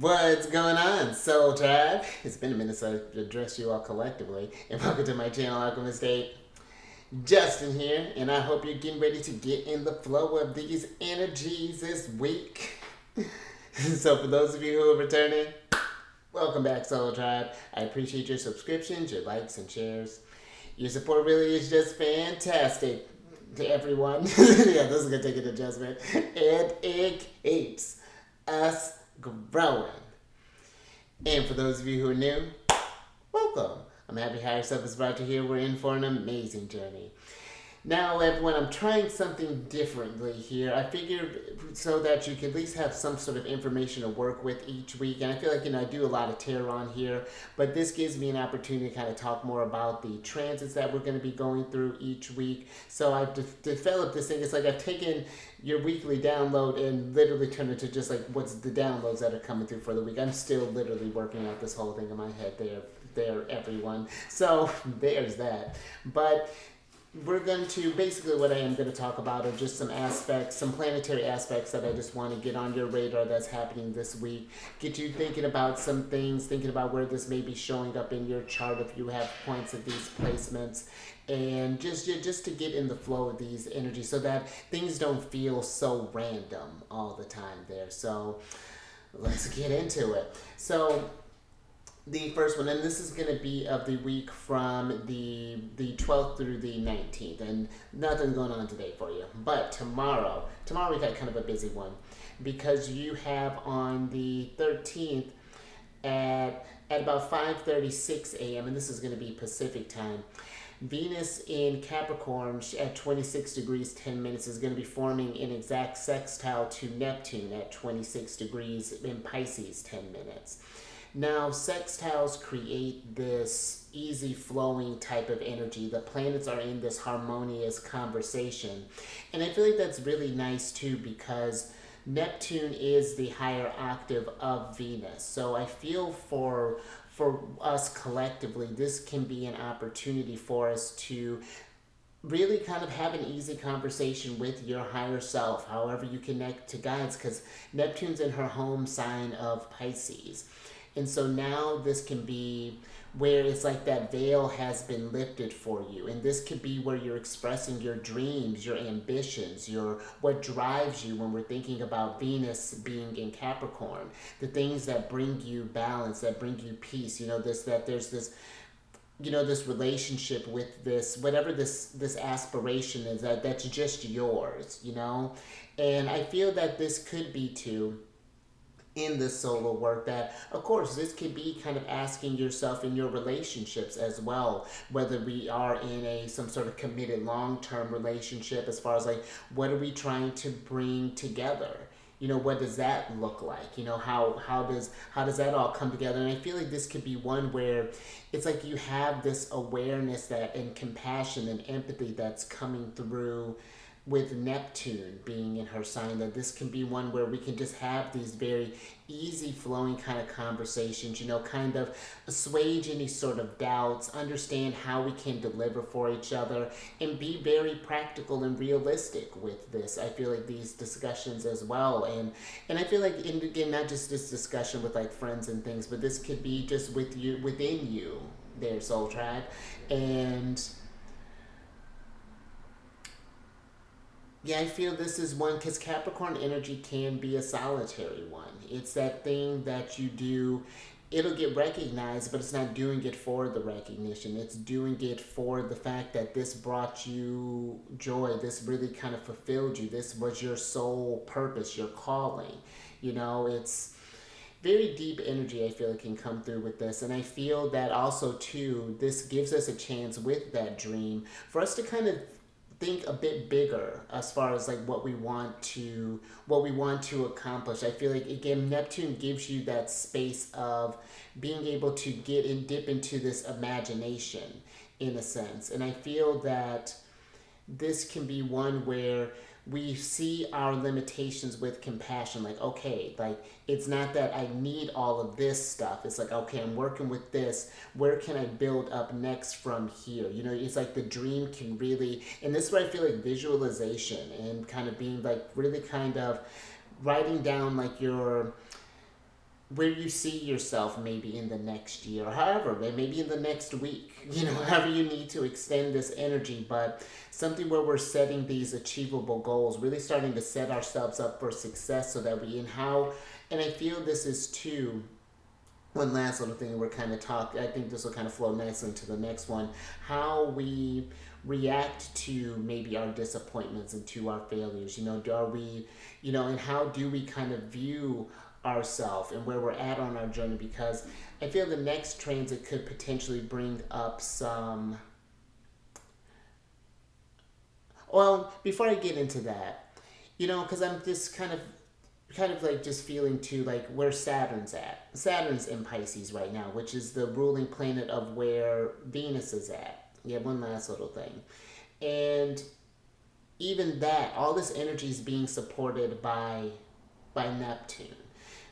What's going on, Soul Tribe? It's been a minute since I addressed you all collectively, and welcome to my channel, Alchemist. Justin here, and I hope you're getting ready to get in the flow of these energies this week. So, for those of you who are returning, welcome back, Soul Tribe. I appreciate your subscriptions, your likes, and shares. Your support really is just fantastic to everyone. Yeah, this is gonna take an adjustment, and it keeps us growing. And for those of you who are new, welcome. I'm happy Higher Self has brought you here. We're in for an amazing journey. Now, everyone, I'm trying something differently here. I figured so that you can at least have some sort of information to work with each week. And I feel like, I do a lot of tarot on here, but this gives me an opportunity to kind of talk more about the transits that we're going to be going through each week. So I've developed this thing. It's like I've taken your weekly download and literally turned it to just like what's the downloads that are coming through for the week. I'm still literally working out this whole thing in my head there, everyone. So there's that. But we're going to, basically what I am going to talk about are just some aspects, some planetary aspects that I just want to get on your radar that's happening this week. Get you thinking about some things, thinking about where this may be showing up in your chart if you have points at these placements. And just to get in the flow of these energies so that things don't feel so random all the time there. So let's get into it. So the first one, and this is going to be of the week from the 12th through the 19th, and nothing going on today for you. But tomorrow we got kind of a busy one because you have on the 13th at about 5:36 a.m., and this is going to be Pacific time, Venus in Capricorn at 26 degrees 10 minutes is going to be forming an exact sextile to Neptune at 26 degrees in Pisces 10 minutes. Now, sextiles create this easy flowing type of energy. The planets are in this harmonious conversation. And I feel like that's really nice too because Neptune is the higher octave of Venus. So I feel for us collectively, this can be an opportunity for us to really kind of have an easy conversation with your higher self, however you connect to guides, because Neptune's in her home sign of Pisces. And so now this can be where it's like that veil has been lifted for you. And this could be where you're expressing your dreams, your ambitions, what drives you when we're thinking about Venus being in Capricorn. The things that bring you balance, that bring you peace. There's this this relationship with this, whatever this aspiration is, that's just yours, And I feel that this could be too, in this solo work, that of course this could be kind of asking yourself in your relationships as well, whether we are in some sort of committed long-term relationship, as far as like what are we trying to bring together, what does that look like, how does that all come together. And I feel like this could be one where it's like you have this awareness that and compassion and empathy that's coming through with Neptune being in her sign, that this can be one where we can just have these very easy flowing kind of conversations, kind of assuage any sort of doubts, understand how we can deliver for each other, and be very practical and realistic with this. I feel like these discussions as well, and I feel like, and again, not just this discussion with like friends and things, but this could be just within you there, Soul Tribe. And yeah, I feel this is one, because Capricorn energy can be a solitary one. It's that thing that you do, it'll get recognized, but it's not doing it for the recognition. It's doing it for the fact that this brought you joy. This really kind of fulfilled you. This was your soul purpose, your calling. It's very deep energy I feel can come through with this. And I feel that also too, this gives us a chance with that dream for us to kind of think a bit bigger as far as like what we want to accomplish. I feel like, again, Neptune gives you that space of being able to get and dip into this imagination in a sense. And I feel that this can be one where we see our limitations with compassion. Like, okay, like it's not that I need all of this stuff. It's like, okay, I'm working with this. Where can I build up next from here? It's like the dream can really, and this is where I feel like visualization and kind of being like really kind of writing down like your where you see yourself maybe in the next year, or however, maybe in the next week, however you need to extend this energy, but something where we're setting these achievable goals, really starting to set ourselves up for success so that and I feel this is too, one last little thing we're kind of talking, I think this will kind of flow nicely into the next one, how we react to maybe our disappointments and to our failures. Are we, and how do we kind of view ourselves and where we're at on our journey? Because I feel the next transit could potentially bring up some. Well, before I get into that, because I'm just kind of like just feeling too like where Saturn's at. Saturn's in Pisces right now, which is the ruling planet of where Venus is at. Yeah, one last little thing. And even that, all this energy is being supported by Neptune.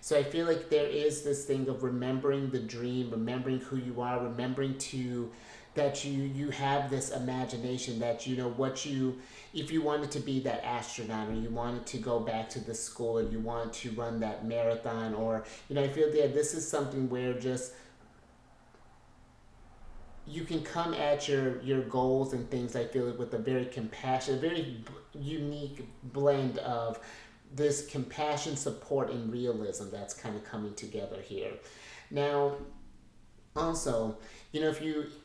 So I feel like there is this thing of remembering the dream, remembering who you are, remembering to that you have this imagination that what you, if you wanted to be that astronaut, or you wanted to go back to the school, or you want to run that marathon, or I feel that this is something where just you can come at your goals and things, I feel like, with a very compassionate, very unique blend of this compassion, support, and realism that's kind of coming together here. Now, also, if you've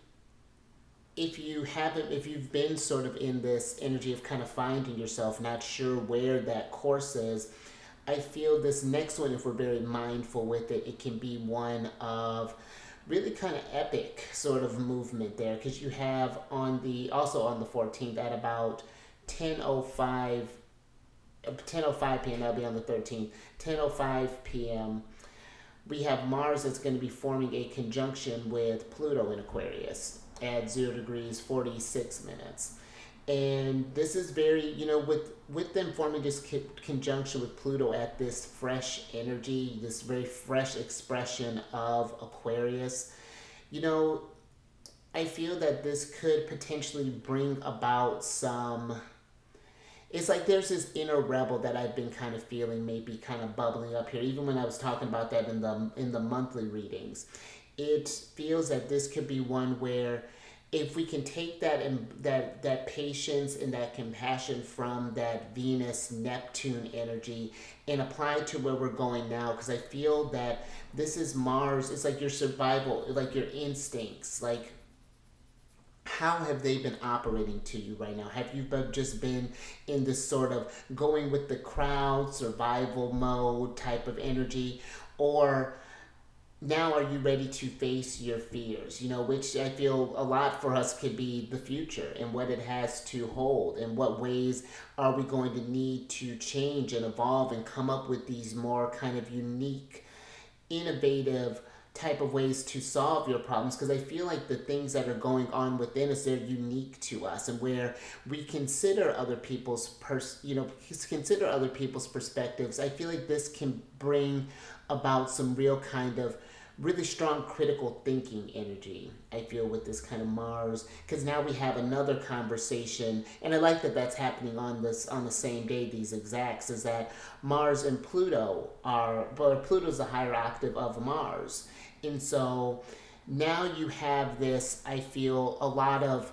been sort of in this energy of kind of finding yourself, not sure where that course is, I feel this next one, if we're very mindful with it, it can be one of really kind of epic sort of movement there, because you have also on the 14th at about 10:05 p.m. That'll be on the 13th. 10:05 p.m. We have Mars that's going to be forming a conjunction with Pluto in Aquarius at 0 degrees 46 minutes. And this is very, with them forming this conjunction with Pluto at this fresh energy, this very fresh expression of Aquarius, I feel that this could potentially bring about some. It's like there's this inner rebel that I've been kind of feeling maybe kind of bubbling up here, even when I was talking about that in the monthly readings. It feels that this could be one where, if we can take that and that patience and that compassion from that Venus Neptune energy and apply it to where we're going now, because I feel that this is Mars. It's like your survival, like your instincts, like how have they been operating to you right now? Have you just been in this sort of going with the crowd, survival mode type of energy, or now are you ready to face your fears? Which I feel a lot for us could be the future and what it has to hold, and what ways are we going to need to change and evolve and come up with these more kind of unique, innovative type of ways to solve your problems, because I feel like the things that are going on within us, they're unique to us, and where we consider other people's consider other people's perspectives, I feel like this can bring about some real kind of really strong critical thinking energy, I feel, with this kind of Mars, because now we have another conversation, and I like that that's happening on the same day, these exacts, is that Mars and Pluto Pluto's a higher octave of Mars, and so now you have this, I feel, a lot of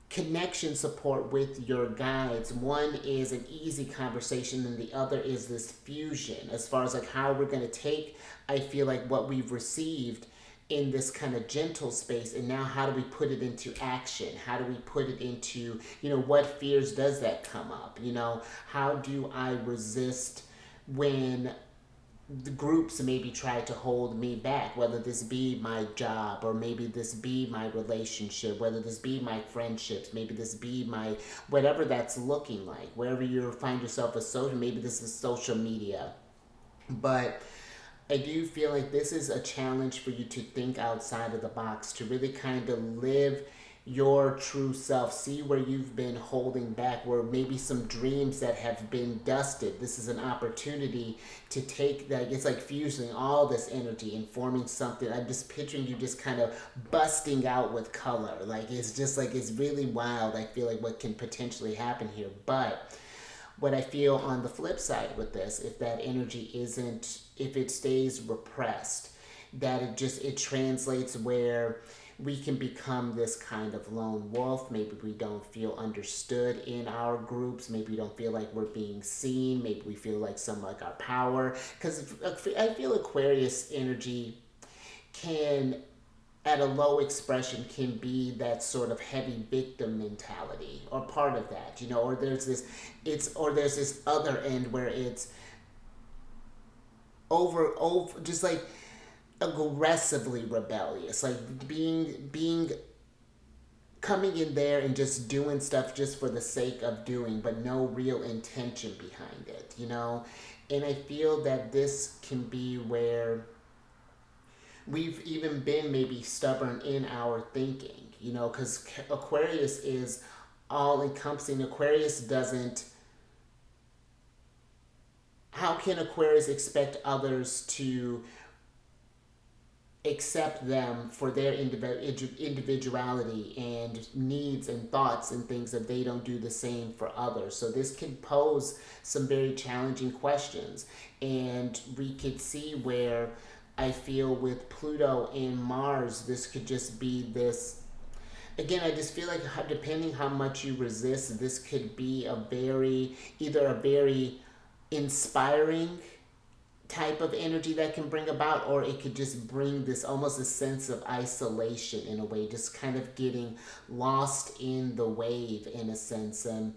connection support with your guides. One is an easy conversation, and the other is this fusion, as far as like how we're going to take, I feel like, what we've received in this kind of gentle space, and now how do we put it into action? How do we put it into, what fears does that come up? How do I resist when the groups maybe try to hold me back, whether this be my job, or maybe this be my relationship, whether this be my friendships, maybe this be my whatever that's looking like, wherever you find yourself as social, maybe this is social media. But I do feel like this is a challenge for you to think outside of the box, to really kind of live your true self, see where you've been holding back, where maybe some dreams that have been dusted. This is an opportunity to take that. It's like fusing all this energy and forming something. I'm just picturing you just kind of busting out with color. Like, it's just like, it's really wild, I feel like, what can potentially happen here. But what I feel on the flip side with this, if that energy isn't, if it stays repressed, that it translates where we can become this kind of lone wolf. Maybe we don't feel understood in our groups. Maybe we don't feel like we're being seen. Maybe we feel like some like our power. Because I feel Aquarius energy can, at a low expression, can be that sort of heavy victim mentality or part of that, you know, or there's this other end where it's over just like aggressively rebellious, like being coming in there and just doing stuff just for the sake of doing, but no real intention behind it, you know. And I feel that this can be where we've even been maybe stubborn in our thinking, you know, because Aquarius is all encompassing. Aquarius doesn't, how can Aquarius expect others to accept them for their individuality and needs and thoughts and things if they don't do the same for others? So this can pose some very challenging questions, and we could see where I feel with Pluto and Mars, this could just be this. Again, I just feel like depending how much you resist, this could be either a very inspiring type of energy that can bring about, or it could just bring this almost a sense of isolation in a way, just kind of getting lost in the wave in a sense. And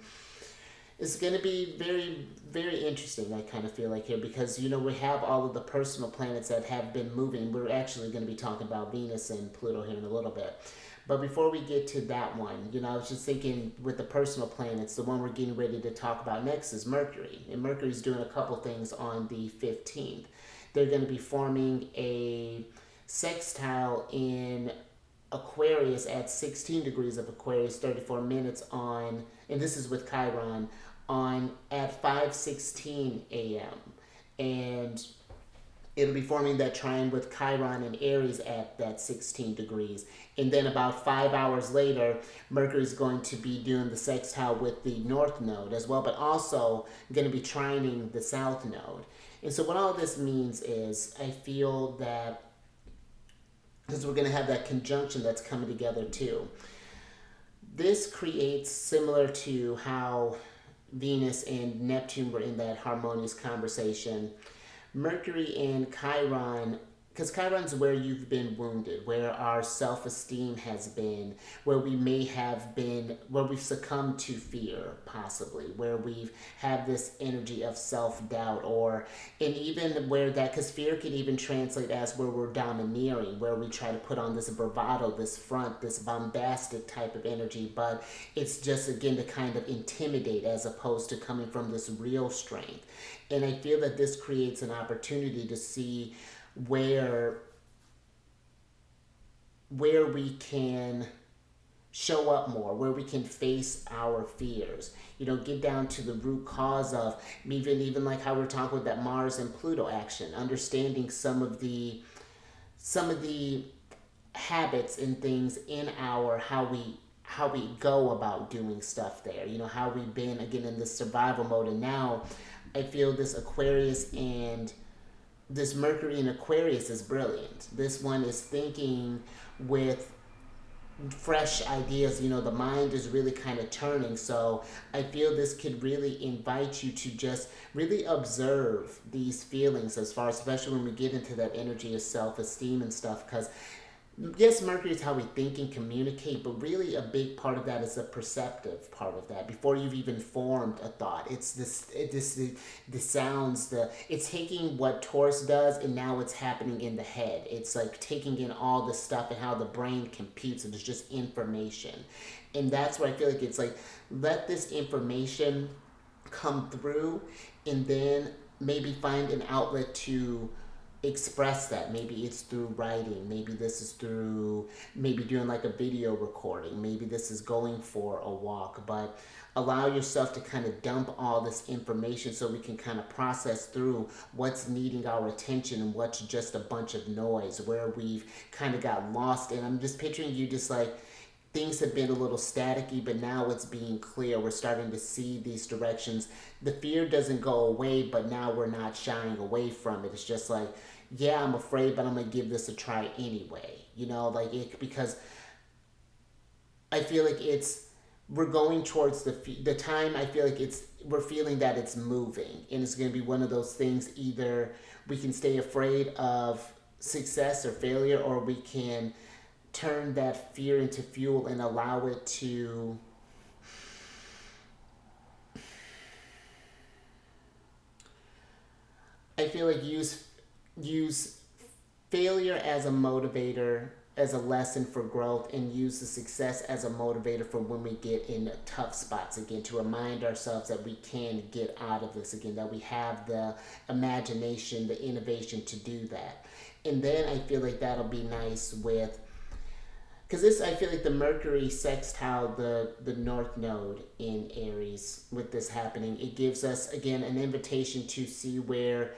it's going to be very, very interesting, I kind of feel like here, because, you know, we have all of the personal planets that have been moving. We're actually going to be talking about Venus and Pluto here in a little bit. But before we get to that one, you know, I was just thinking with the personal planets, the one we're getting ready to talk about next is Mercury. And Mercury's doing a couple things on the 15th. They're going to be forming a sextile in Aquarius at 16 degrees of Aquarius, 34 minutes on, and this is with Chiron, on at 5:16 a.m. And it'll be forming that trine with Chiron and Aries at that 16 degrees. And then about 5 hours later, Mercury's going to be doing the sextile with the North Node as well, but also going to be trining the South Node. And so what all this means is, I feel that, because we're going to have that conjunction that's coming together too, this creates, similar to how Venus and Neptune were in that harmonious conversation, Mercury and Chiron, because Chiron's where you've been wounded, where our self-esteem has been, where we may have been, where we've succumbed to fear, possibly, where we've had this energy of self-doubt, and even where that, because fear can even translate as where we're domineering, where we try to put on this bravado, this front, this bombastic type of energy, but it's just, again, to kind of intimidate as opposed to coming from this real strength. And I feel that this creates an opportunity to see where we can show up more, where we can face our fears, you know, get down to the root cause of, even like how we're talking with that Mars and Pluto action, understanding some of the habits and things in our how we go about doing stuff there, you know, how we've been, again, in this survival mode. And now I feel this Aquarius and this Mercury in Aquarius is brilliant. This one is thinking with fresh ideas, you know, the mind is really kind of turning. So I feel this could really invite you to just really observe these feelings, as far as, especially when we get into that energy of self-esteem and stuff, because yes, Mercury is how we think and communicate, but really a big part of that is the perceptive part of that. Before you've even formed a thought, it's the sounds, it's taking what Taurus does, and now it's happening in the head. It's like taking in all the stuff and how the brain competes, and it's just information. And that's where I feel like it's like, let this information come through, and then maybe find an outlet to express that. Maybe it's through writing, maybe this is through maybe doing like a video recording, maybe this is going for a walk, but allow yourself to kind of dump all this information so we can kind of process through what's needing our attention and what's just a bunch of noise, where we've kind of got lost. And I'm just picturing you just like things have been a little staticky, but now it's being clear. We're starting to see these directions. The fear doesn't go away, but now we're not shying away from it. It's just like, yeah, I'm afraid, but I'm gonna give this a try anyway. Like it, because I feel like we're going towards the time. I feel like we're feeling that it's moving, and it's going to be one of those things. Either we can stay afraid of success or failure, or we can turn that fear into fuel and allow it to I feel like use failure as a motivator, as a lesson for growth, and use the success as a motivator for when we get in tough spots again, to remind ourselves that we can get out of this again, that we have the imagination, the innovation to do that. And then I feel like that'll be nice with, because this, I feel like the Mercury sextile the North Node in Aries with this happening, it gives us again an invitation to see where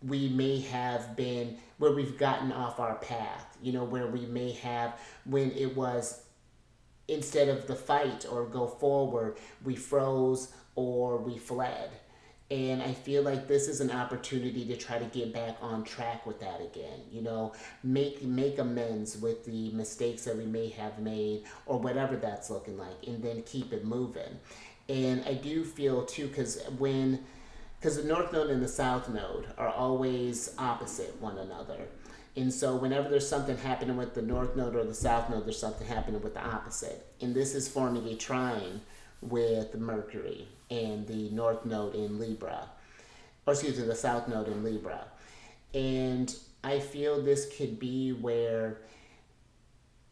we may have been, where we've gotten off our path, where we may have, when it was, instead of the fight or go forward, we froze or we fled. And I feel like this is an opportunity to try to get back on track with that again. Make amends with the mistakes that we may have made, or whatever that's looking like, and then keep it moving. And I do feel too, because the North Node and the South Node are always opposite one another. And so whenever there's something happening with the North Node or the South Node, there's something happening with the opposite. And this is forming a trine with Mercury and the North Node in Libra, or excuse me, the South Node in Libra. And I feel this could be where,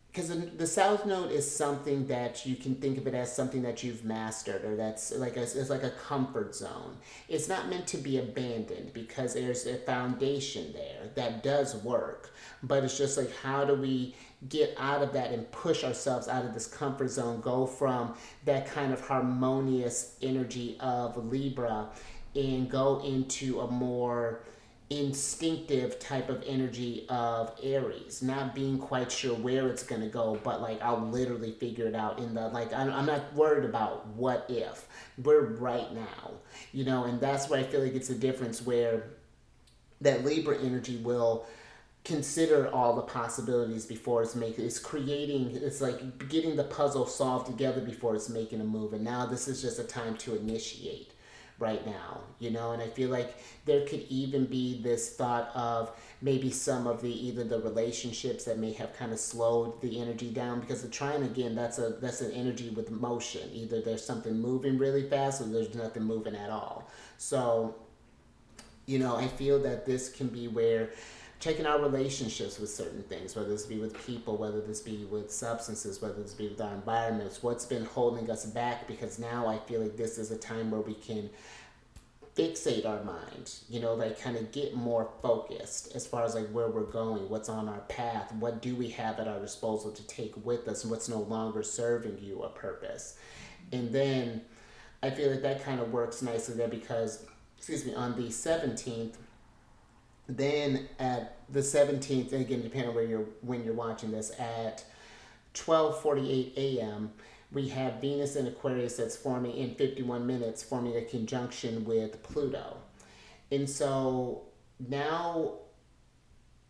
because the South Node is something that you can think of it as something that you've mastered, or that's like it's like a comfort zone. It's not meant to be abandoned, because there's a foundation there that does work, but it's just like, how do we get out of that and push ourselves out of this comfort zone, go from that kind of harmonious energy of Libra and go into a more instinctive type of energy of Aries, not being quite sure where it's going to go, but like, I'll literally figure it out in the, like, I'm not worried about what if, we're right now, and that's where I feel like it's a difference, where that Libra energy will consider all the possibilities before it's like getting the puzzle solved together before it's making a move. And now this is just a time to initiate right now, and I feel like there could even be this thought of maybe some of either the relationships that may have kind of slowed the energy down, because the trine, again, that's an energy with motion. Either there's something moving really fast, or there's nothing moving at all. So I feel that this can be where checking our relationships with certain things, whether this be with people, whether this be with substances, whether this be with our environments, what's been holding us back, because now I feel like this is a time where we can fixate our mind, like kind of get more focused as far as like where we're going, what's on our path, what do we have at our disposal to take with us, and what's no longer serving you a purpose. And then I feel like that kind of works nicely there, because, on the 17th, then at the 17th, again, depending on when you're watching this, at 12:48 a.m., we have Venus in Aquarius that's forming in 51 minutes, forming a conjunction with Pluto. And so now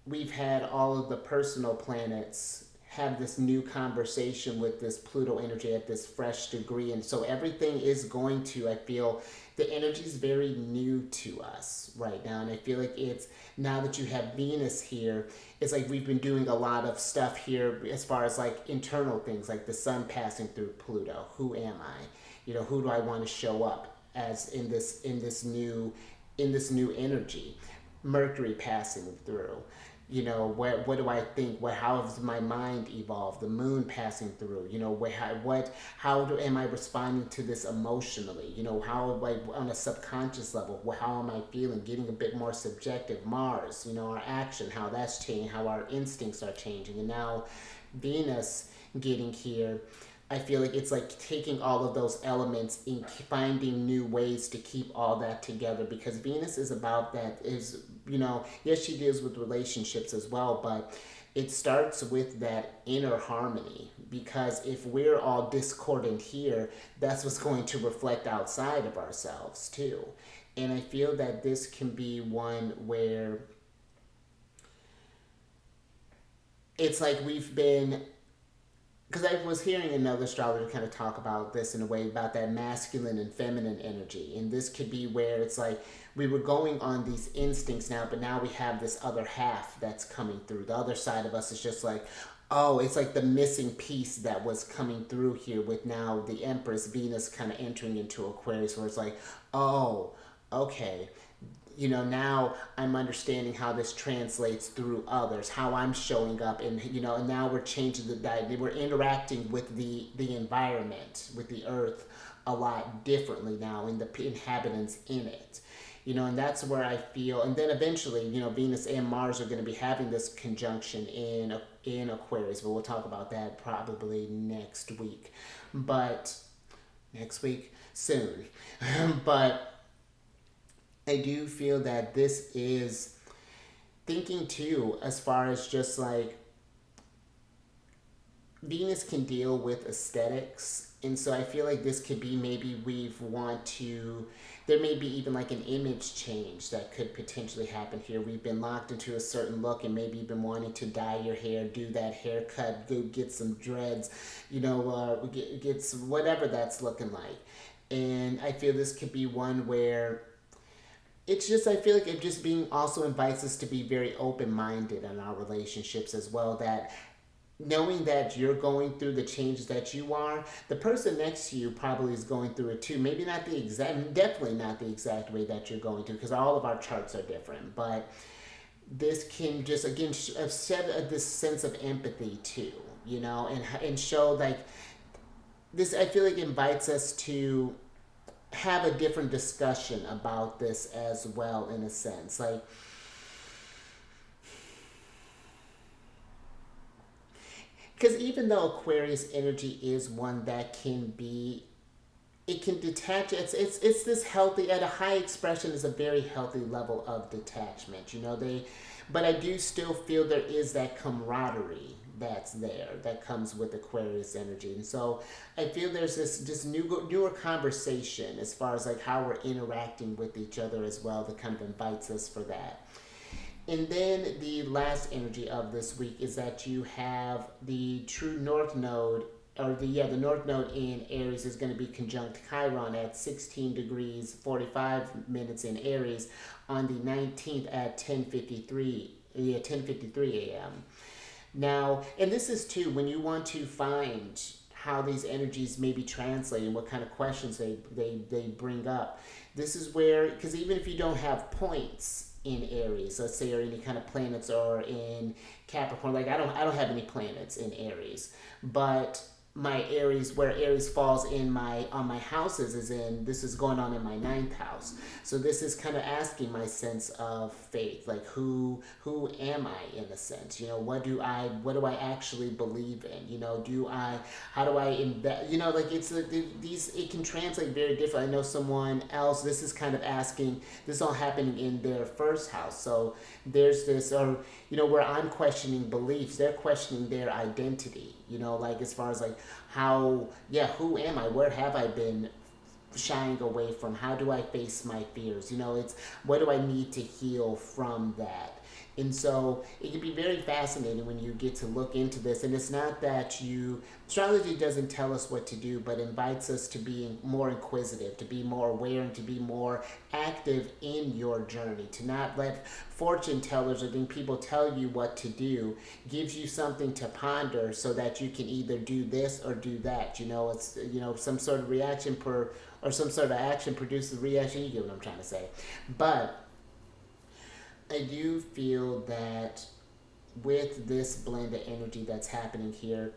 we've had all of the personal planets have this new conversation with this Pluto energy at this fresh degree. And so everything is going to, I feel, the energy is very new to us right now. And I feel like it's, now that you have Venus here, it's like we've been doing a lot of stuff here as far as like internal things, like the sun passing through Pluto. Who am I? Who do I want to show up as in this new energy? Mercury passing through. What do I think? How has my mind evolved? The moon passing through. Am I responding to this emotionally? How am I on a subconscious level? How am I feeling? Getting a bit more subjective. Mars, our action, how that's changing, how our instincts are changing, and now Venus getting here. I feel like it's like taking all of those elements and finding new ways to keep all that together, because Venus is about that. Is, yes, she deals with relationships as well, but it starts with that inner harmony, because if we're all discordant here, that's what's going to reflect outside of ourselves too. And I feel that this can be one where it's like we've been, because I was hearing another astrologer kind of talk about this in a way about that masculine and feminine energy. And this could be where it's like we were going on these instincts now, but now we have this other half that's coming through. The other side of us is just like, oh, it's like the missing piece that was coming through here with now the Empress Venus kind of entering into Aquarius, where it's like, oh, okay, now I'm understanding how this translates through others, how I'm showing up, and and now we're changing the diet. We're interacting with the environment, with the earth, a lot differently now, and the inhabitants in it. And that's where I feel, and then eventually, Venus and Mars are going to be having this conjunction in Aquarius, but we'll talk about that probably next week. But next week, soon. But I do feel that this is thinking too, as far as just like Venus can deal with aesthetics. And so I feel like this could be maybe there may be even like an image change that could potentially happen here. We've been locked into a certain look, and maybe you've been wanting to dye your hair, do that haircut, go get some dreads, get some, whatever that's looking like. And I feel this could be one where it's just, I feel like it just being also invites us to be very open-minded in our relationships as well, that knowing that you're going through the changes that you are, the person next to you probably is going through it too. Maybe not the exact, definitely not the exact way that you're going through, because all of our charts are different. But this can just, again, set this sense of empathy too, and show like this, I feel like invites us to have a different discussion about this as well, in a sense. Like, because even though Aquarius energy is one that it can detach. It's this healthy, at a high expression, is a very healthy level of detachment. But I do still feel there is that camaraderie that's there that comes with Aquarius energy, and so I feel there's this newer conversation as far as like how we're interacting with each other as well, that kind of invites us for that. And then the last energy of this week is that you have the true North Node, or the North Node in Aries is going to be conjunct Chiron at 16 degrees 45 minutes in Aries on the 19th at 10:53 a.m. Now, and this is too, when you want to find how these energies may be translated and what kind of questions they bring up. This is where, because even if you don't have points in Aries, let's say, or any kind of planets, or in Capricorn, like I don't have any planets in Aries, but my Aries, where Aries falls on my houses, this is going on in my ninth house. So this is kind of asking my sense of faith, like who am I, in a sense? What do I actually believe in? How do I invest? Like it can translate very different. I know someone else, this is kind of asking, this is all happening in their first house. So there's this, or where I'm questioning beliefs, they're questioning their identity. Like as far as like who am I? Where have I been shying away from? How do I face my fears? It's what do I need to heal from that? And so it can be very fascinating when you get to look into this. And it's not that astrology doesn't tell us what to do, but invites us to be more inquisitive, to be more aware, and to be more active in your journey. To not let fortune tellers or people tell you what to do. Gives you something to ponder so that you can either do this or do that. It's, some sort of reaction or some sort of action produces a reaction. You get what I'm trying to say. But I do feel that with this blend of energy that's happening here,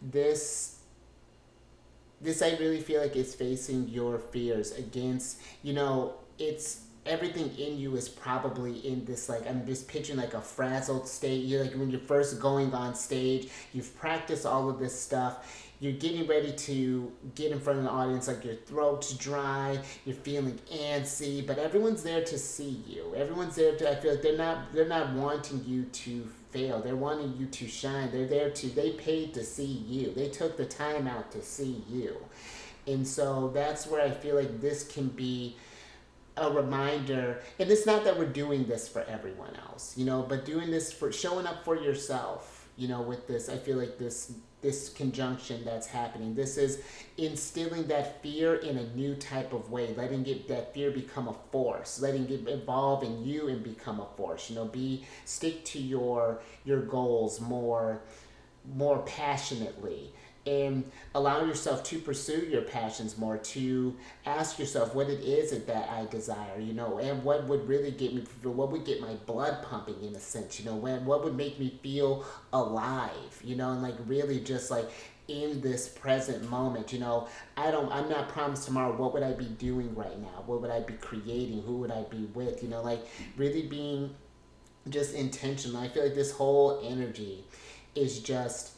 this I really feel like it's facing your fears against, it's everything in you is probably in this, like, I'm just picturing like a frazzled state. You're like when you're first going on stage, you've practiced all of this stuff. You're getting ready to get in front of the audience, like your throat's dry, you're feeling antsy, but everyone's there to see you. Everyone's there to, I feel like they're not wanting you to fail. They're wanting you to shine. They paid to see you. They took the time out to see you. And so that's where I feel like this can be a reminder. And it's not that we're doing this for everyone else, but doing this for showing up for yourself, with this. I feel like this conjunction that's happening. This is instilling that fear in a new type of way, letting that fear become a force, letting it evolve in you and become a force. Stick to your goals more passionately, and allow yourself to pursue your passions more, to ask yourself what it is that I desire, and what would really what would get my blood pumping, in a sense, what would make me feel alive, and like really just like in this present moment. I'm not promised tomorrow. What would I be doing right now? What would I be creating? Who would I be with? Like really being just intentional. I feel like this whole energy is just,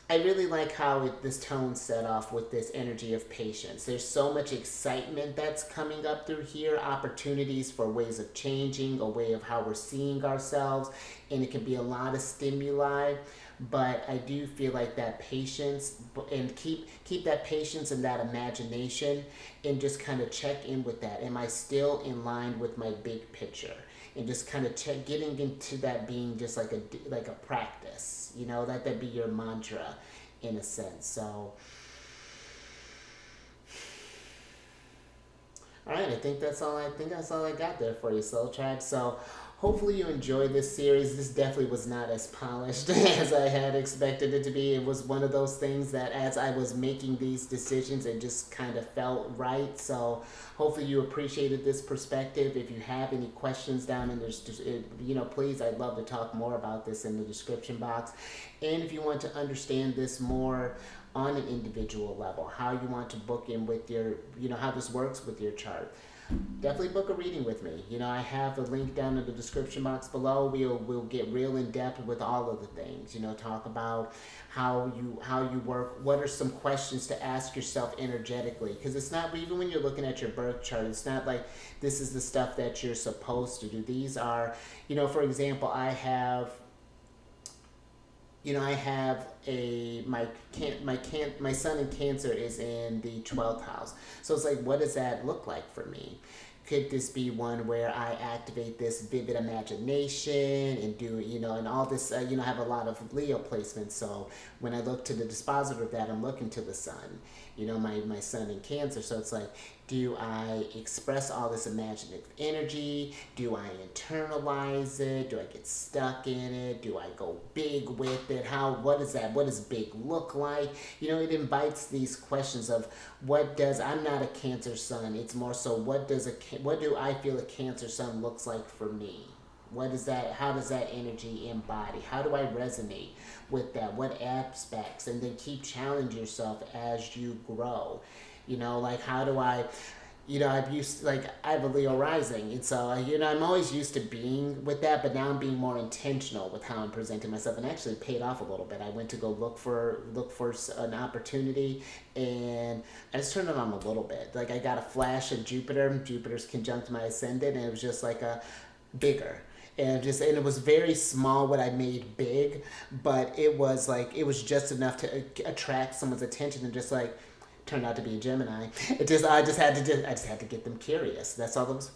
I really like how this tone set off with this energy of patience. There's so much excitement that's coming up through here, opportunities for ways of changing, a way of how we're seeing ourselves, and it can be a lot of stimuli. But I do feel like that patience, and keep that patience and that imagination, and just kind of check in with that. Am I still in line with my big picture? And just kind of getting into that being just like a practice, that be your mantra, in a sense. So, all right, I think that's all I got there for you, Soul Tribe. So hopefully you enjoyed this series. This definitely was not as polished as I had expected it to be. It was one of those things that as I was making these decisions, it just kind of felt right. So hopefully you appreciated this perspective. If you have any questions down in this, please, I'd love to talk more about this in the description box. And if you want to understand this more on an individual level, how you want to book in with your, how this works with your chart, definitely book a reading with me. I have a link down in the description box below. We'll get real in depth with all of the things. Talk about how you work. What are some questions to ask yourself energetically? Because it's not, even when you're looking at your birth chart, it's not like this is the stuff that you're supposed to do. These are, for example, I have my sun in Cancer is in the 12th house. So it's like, what does that look like for me? Could this be one where I activate this vivid imagination and do, and all this, I have a lot of Leo placements. So when I look to the dispositor of that, I'm looking to the sun, my sun in Cancer. So it's like, do I express all this imaginative energy? Do I internalize it? Do I get stuck in it? Do I go big with it? What is that? What does big look like? It invites these questions of I'm not a Cancer sun. It's more so, what do I feel a Cancer sun looks like for me? What is that? How does that energy embody? How do I resonate with that? What aspects? And then keep challenging yourself as you grow. Like, how do I, I have a Leo rising. And so, I'm always used to being with that, but now I'm being more intentional with how I'm presenting myself, and actually paid off a little bit. I went to go look for an opportunity, and I just turned it on a little bit. Like, I got a flash of Jupiter. Jupiter's conjunct my ascendant, and it was just like a bigger. And it was very small what I made big, but it was just enough to attract someone's attention, and just like, turned out to be a Gemini. I just had to get them curious. That's all it was.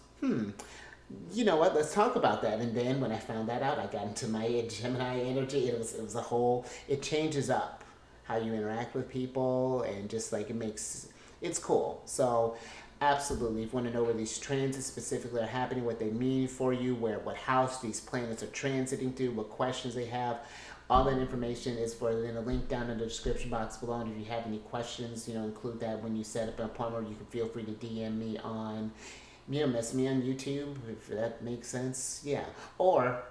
You know what? Let's talk about that. And then when I found that out, I got into my Gemini energy. It was a whole. It changes up how you interact with people, and just like it's cool. So absolutely, if you want to know where these transits specifically are happening, what they mean for you, what house these planets are transiting through, what questions they have. All that information is in a link down in the description box below. And if you have any questions, include that when you set up an appointment. You can feel free to DM me on, message me on YouTube, if that makes sense. Yeah. Or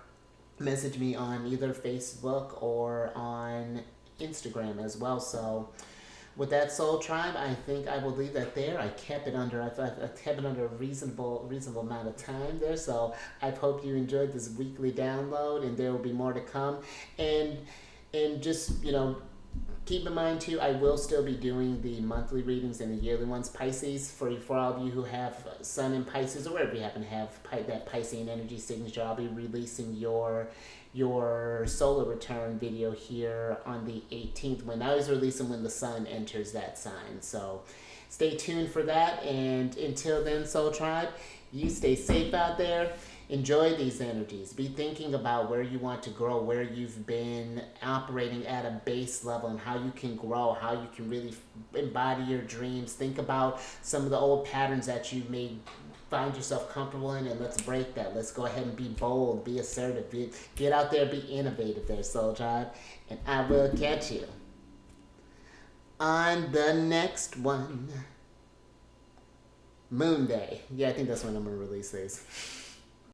message me on either Facebook or on Instagram as well. So with that Soul Tribe, I think I will leave that there. I kept it under I kept it under a reasonable amount of time there. So I hope you enjoyed this weekly download, and there will be more to come. And just keep in mind too, I will still be doing the monthly readings and the yearly ones. Pisces, for all of you who have Sun in Pisces, or wherever you happen to have that Piscean energy signature, I'll be releasing your solar return video here on the 18th. When I always release them when the Sun enters that sign. So stay tuned for that. And until then, Soul Tribe, you stay safe out there. Enjoy these energies. Be thinking about where you want to grow, where you've been operating at a base level, and how you can grow, how you can really embody your dreams. Think about some of the old patterns that you may find yourself comfortable in, and let's break that. Let's go ahead and be bold, be assertive, get out there, be innovative there, Soul Tribe. And I will catch you on the next one. Moon Day. Yeah, I think that's when I'm going to release these.